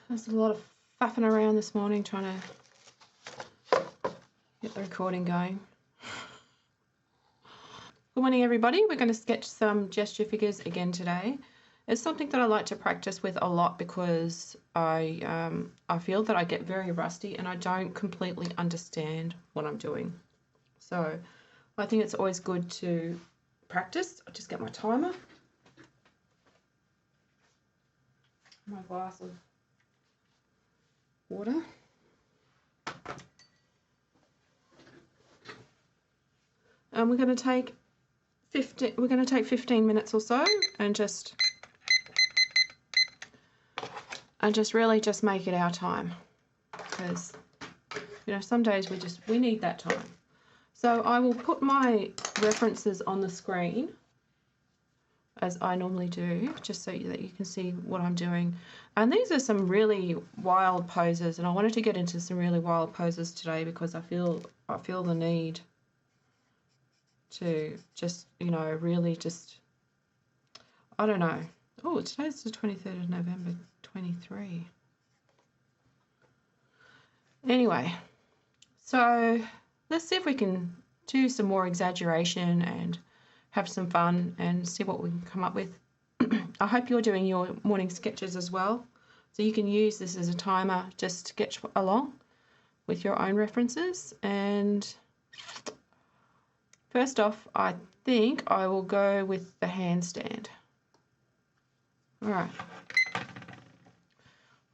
There's a lot of faffing around this morning trying to get the recording going. Good morning, everybody. We're going to sketch some gesture figures again today. It's something that I like to practice with a lot because I feel that I get very rusty and I don't completely understand what I'm doing. So I think it's always good to practice. I'll just get my timer, my glass of water. And we're going to take 15 minutes or so and just really just make it our time, because some days we need that time. So I will put my references on the screen as I normally do, just so that you can see what I'm doing. And these are some really wild poses, and I wanted to get into some really wild poses today because I feel the need to just, really just, I don't know. Oh, today's the 23rd of November, 23. Anyway, so let's see if we can do some more exaggeration and have some fun and see what we can come up with. I hope you're doing your morning sketches as well, so you can use this as a timer, just sketch along with your own references. And first off, I think I will go with the handstand. All right,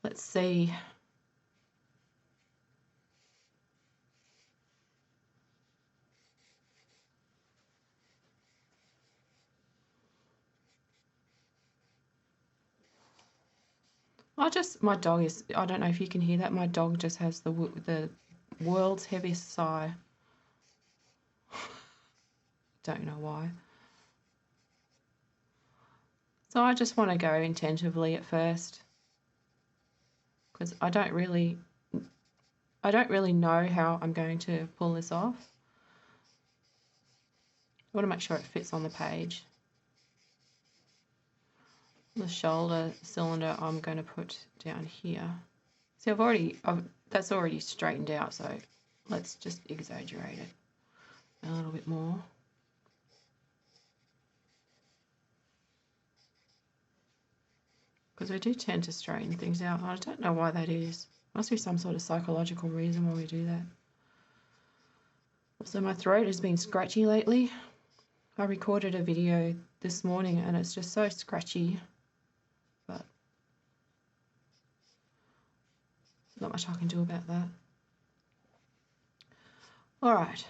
let's see. My dog is, I don't know if you can hear that, my dog just has the world's heaviest sigh. Don't know why. So I just want to go intentively at first, because I don't really know how I'm going to pull this off. I want to make sure it fits on the page. The shoulder cylinder I'm going to put down here. See, that's already straightened out, so let's just exaggerate it a little bit more. Because we do tend to straighten things out. I don't know why that is. Must be some sort of psychological reason why we do that. Also, my throat has been scratchy lately. I recorded a video this morning and it's just so scratchy. But not much I can do about that. All right,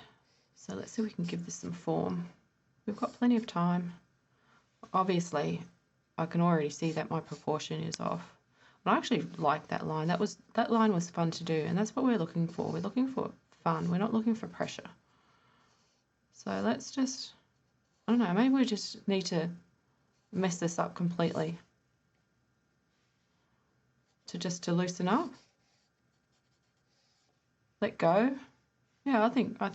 so let's see if we can give this some form. We've got plenty of time. Obviously, I can already see that my proportion is off. And I actually like that line. That line was fun to do, and that's what we're looking for. We're looking for fun. We're not looking for pressure. So let's just, I don't know, maybe we just need to mess this up completely to loosen up. Let go. Yeah, I think I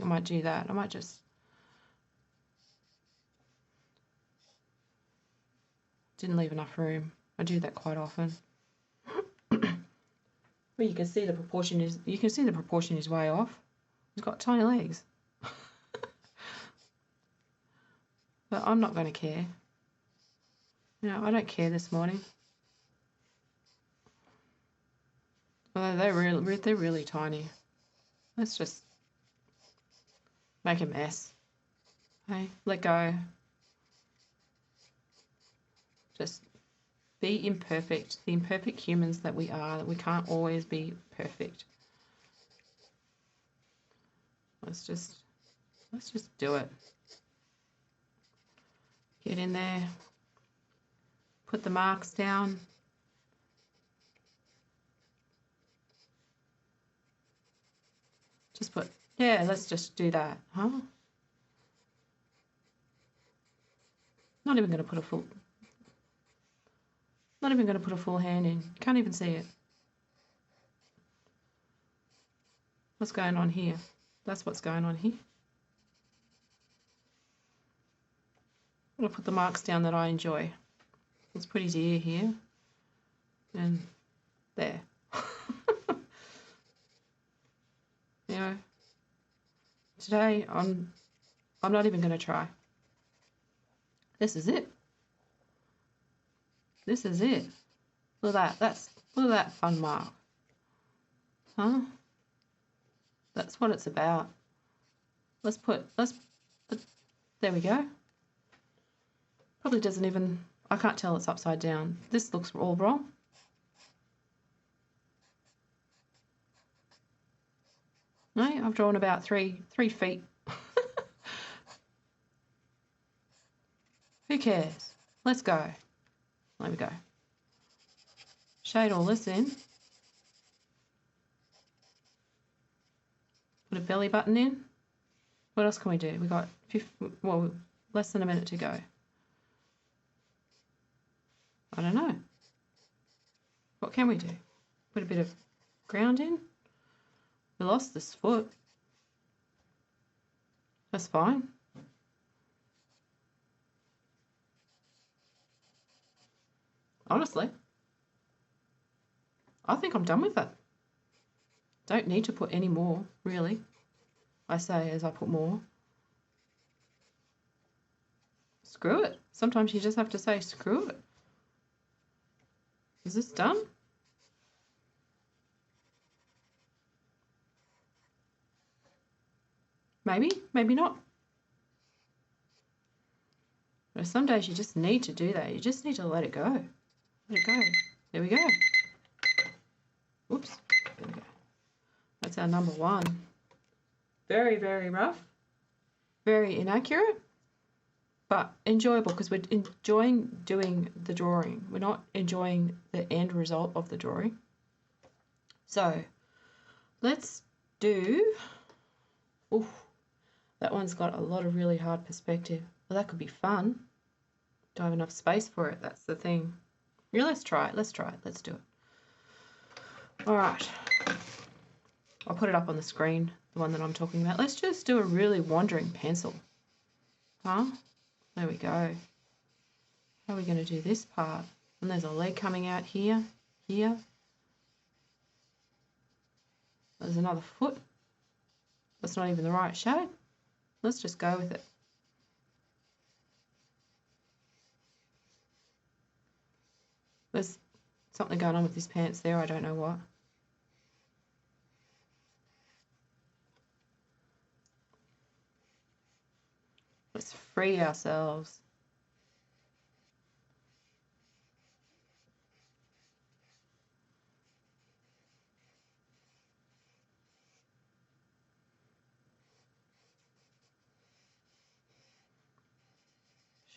might do that. I might just didn't leave enough room. I do that quite often. But you can see the proportion is way off. He's got tiny legs. But I'm not going to care. I don't care this morning. Although they're really tiny. Let's just make a mess. Okay, let go. Just be imperfect. The imperfect humans that we are, that we can't always be perfect. Let's just do it. Get in there. Put the marks down. Let's just do that, huh? Not even going to put a full hand in. Can't even see it. What's going on here? That's what's going on here. I'm going to put the marks down that I enjoy. Let's put his ear here. And There. You know, today I'm not even going to try. This is it. This is it. Look at that. Look at that fun mark. Huh? That's what it's about. There we go. Probably doesn't even, I can't tell it's upside down. This looks all wrong. No, I've drawn about three feet. Who cares? Let's go. There we go. Shade all this in. Put a belly button in. What else can we do? We got less than a minute to go. I don't know. What can we do? Put a bit of ground in. We lost this foot. That's fine. Honestly, I think I'm done with it. Don't need to put any more, really. I say as I put more. Screw it. Sometimes you just have to say, screw it. Is this done? Maybe, maybe not. But some days you just need to do that. You just need to let it go. Let it go. There we go. Whoops. There we go. That's our number one. Very, very rough. Very inaccurate. But enjoyable because we're enjoying doing the drawing. We're not enjoying the end result of the drawing. So let's do... Ooh, that one's got a lot of really hard perspective. Well, that could be fun. Don't have enough space for it. That's the thing. Yeah, let's try it. Let's try it. Let's do it. All right. I'll put it up on the screen, the one that I'm talking about. Let's just do a really wandering pencil. Huh? There we go. How are we going to do this part? And there's a leg coming out here, here. There's another foot. That's not even the right shape. Let's just go with it. There's something going on with his pants there. I don't know what. Let's free ourselves.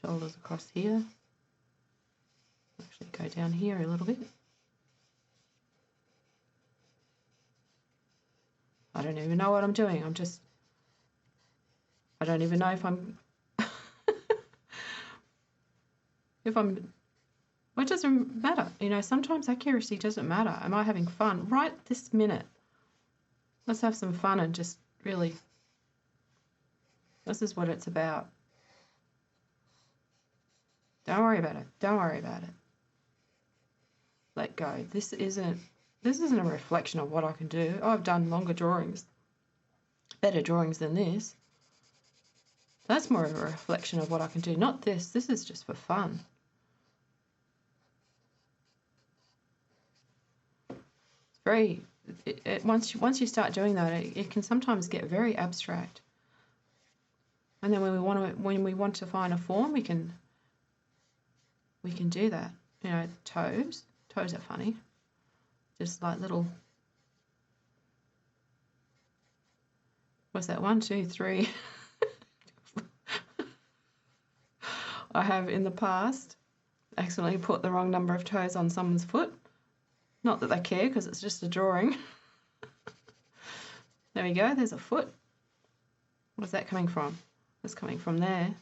Shoulders across here. Actually go down here a little bit. I don't even know what I'm doing. I don't even know if I'm well, it doesn't matter. You know, sometimes accuracy doesn't matter. Am I having fun right this minute? Let's have some fun and just really, this is what it's about. Don't worry about it. Don't worry about it. Let go. This isn't a reflection of what I can do. I've done longer drawings, better drawings than this. That's more of a reflection of what I can do, not this. This is just for fun. It's very, once you start doing that, it can sometimes get very abstract. And then when we want to find a form, we can do that. You know, toes are funny. Just like little, what's that, 1, 2, 3. I have in the past accidentally put the wrong number of toes on someone's foot. Not that they care because it's just a drawing. There we go, there's a foot. Where's that coming from? It's coming from there.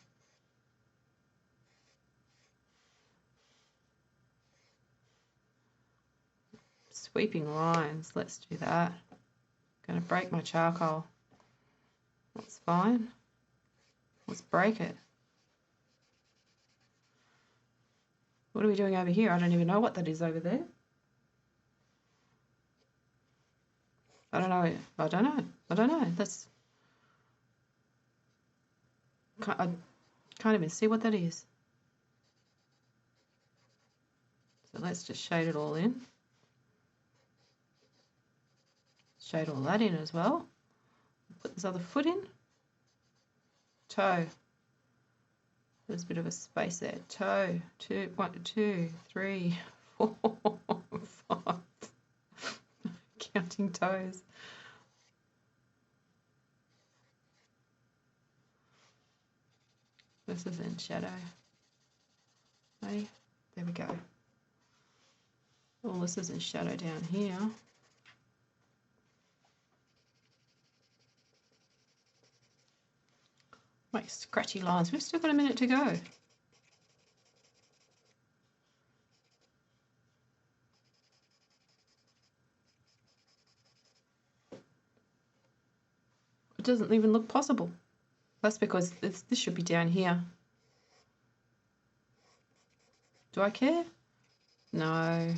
Sweeping lines, let's do that. Gonna break my charcoal. That's fine. Let's break it. What are we doing over here? I don't even know what that is over there. I don't know. I don't know. I don't know. That's... I can't even see what that is. So let's just shade it all in. Shade all that in as well. Put this other foot in. Toe. There's a bit of a space there. Toe. 1, 2, 3, 4, 5. Counting toes. This is in shadow. Okay, there we go. Well, this is in shadow down here. Make scratchy lines. We've still got a minute to go. It doesn't even look possible. That's because this should be down here. Do I care? No.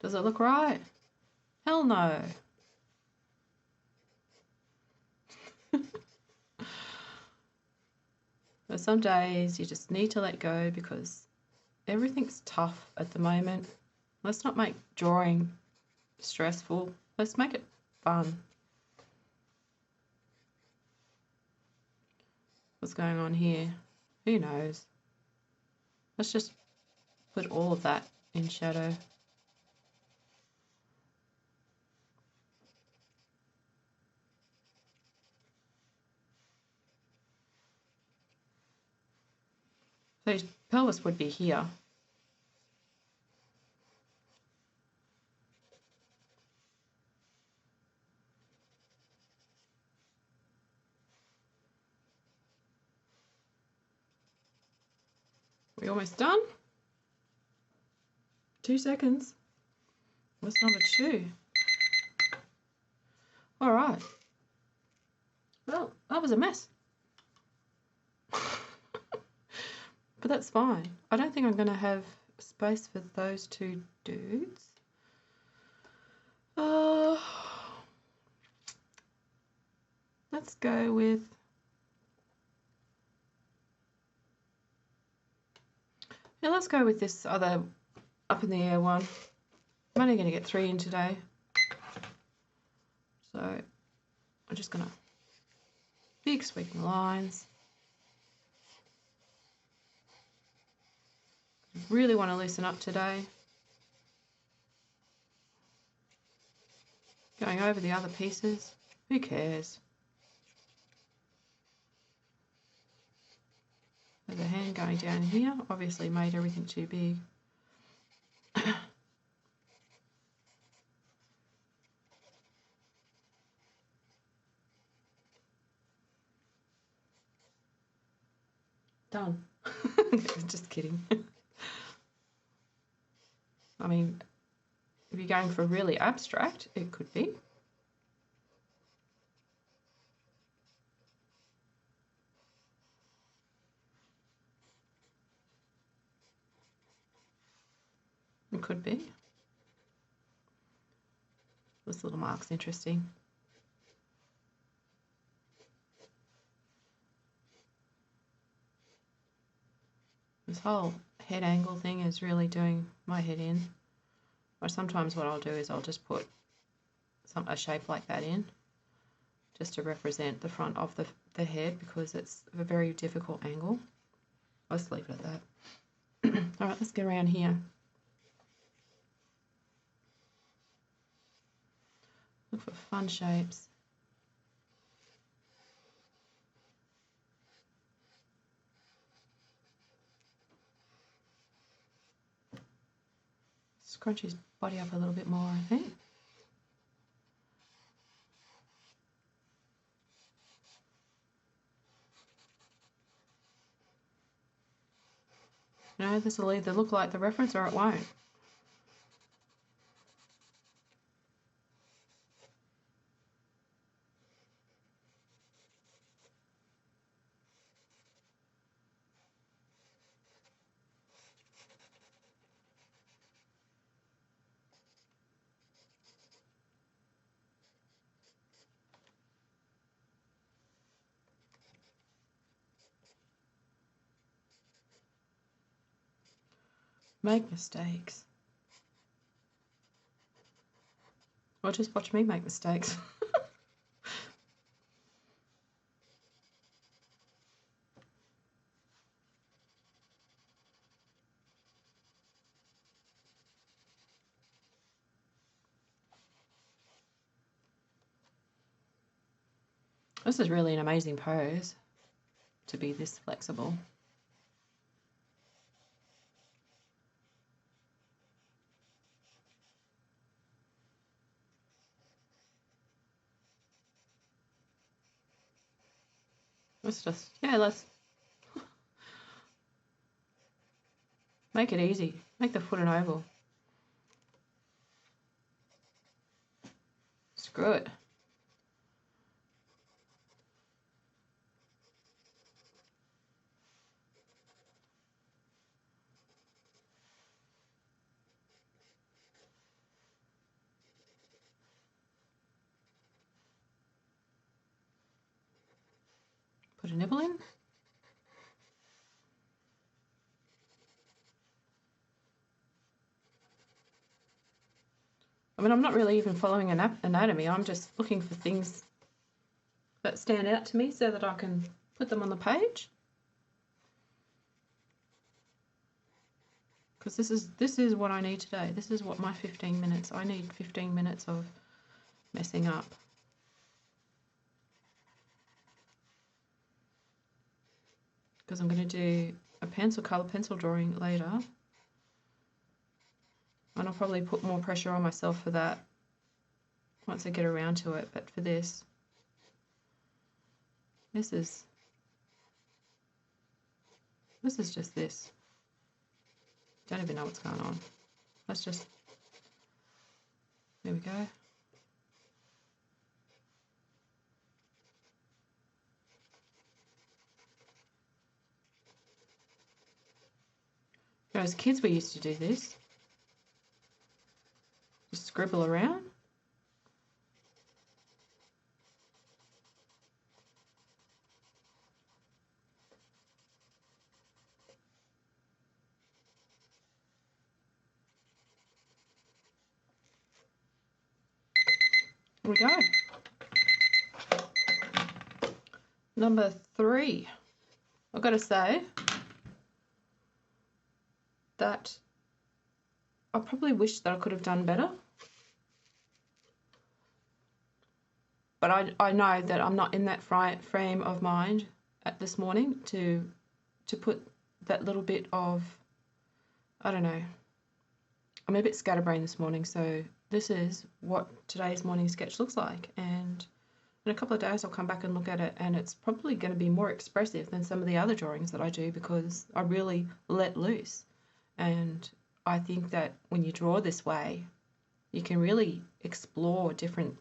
Does it look right? Hell no. But some days you just need to let go because everything's tough at the moment. Let's not make drawing stressful. Let's make it fun. What's going on here? Who knows? Let's just put all of that in shadow. So his pelvis would be here. We almost done? 2 seconds. What's number 2? All right. Well, that was a mess. But that's fine. I don't think I'm going to have space for those 2 dudes. Let's go with... Yeah, let's go with this other up in the air one. I'm only going to get 3 in today. So I'm just going to big sweeping lines. Really want to loosen up today. Going over the other pieces. Who cares? There's a hand going down here. Obviously made everything too big. Done. Just kidding. I mean, if you're going for really abstract, it could be. It could be. This little mark's interesting. This whole head angle thing is really doing my head in. Or sometimes what I'll do is I'll just put a shape like that in, just to represent the front of the head, because it's a very difficult angle. Let's leave it at that. All right, let's get around here. Look for fun shapes. Scrunch his body up a little bit more, I think. You know, this will either look like the reference or it won't. make mistakes. Or just watch me make mistakes. This is really an amazing pose to be this flexible. Let's just, yeah, let's make it easy. Make the foot an oval. Screw it. Put a nibble in. I mean, I'm not really even following anatomy. I'm just looking for things that stand out to me so that I can put them on the page. Because this is what I need today. This is what my 15 minutes. I need 15 minutes of messing up. Because I'm going to do a colour pencil drawing later. And I'll probably put more pressure on myself for that once I get around to it. But for this is just this. Don't even know what's going on. Let's just, there we go. As kids, we used to do this. Just scribble around. Here we go. Number 3. I've got to say that I probably wish that I could have done better. But I know that I'm not in that frame of mind at this morning to put that little bit of, I don't know. I'm a bit scatterbrained this morning, so this is what today's morning sketch looks like. And in a couple of days I'll come back and look at it, and it's probably going to be more expressive than some of the other drawings that I do because I really let loose. And I think that when you draw this way, you can really explore different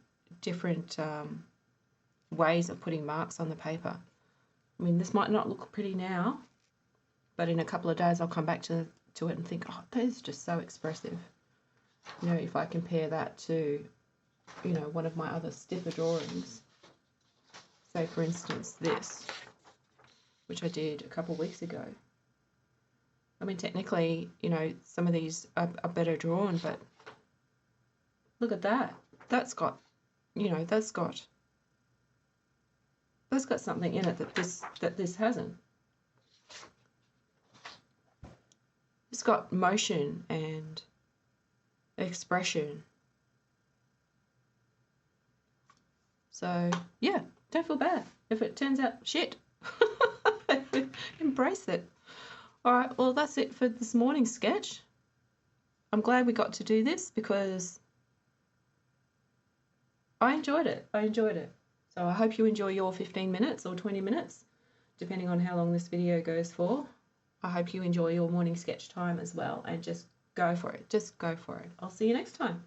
ways of putting marks on the paper. I mean, this might not look pretty now, but in a couple of days I'll come back to it and think, oh, that is just so expressive. You know, if I compare that to, you know, one of my other stiffer drawings, say for instance this, which I did a couple of weeks ago. I mean, technically, you know, some of these are better drawn, but look at that. That's got, you know, that's got something in it that this hasn't. It's got motion and expression. So, yeah, don't feel bad if it turns out shit. Embrace it. All right, well, that's it for this morning's sketch. I'm glad we got to do this because I enjoyed it. So I hope you enjoy your 15 minutes or 20 minutes, depending on how long this video goes for. I hope you enjoy your morning sketch time as well, and just go for it. Just go for it. I'll see you next time.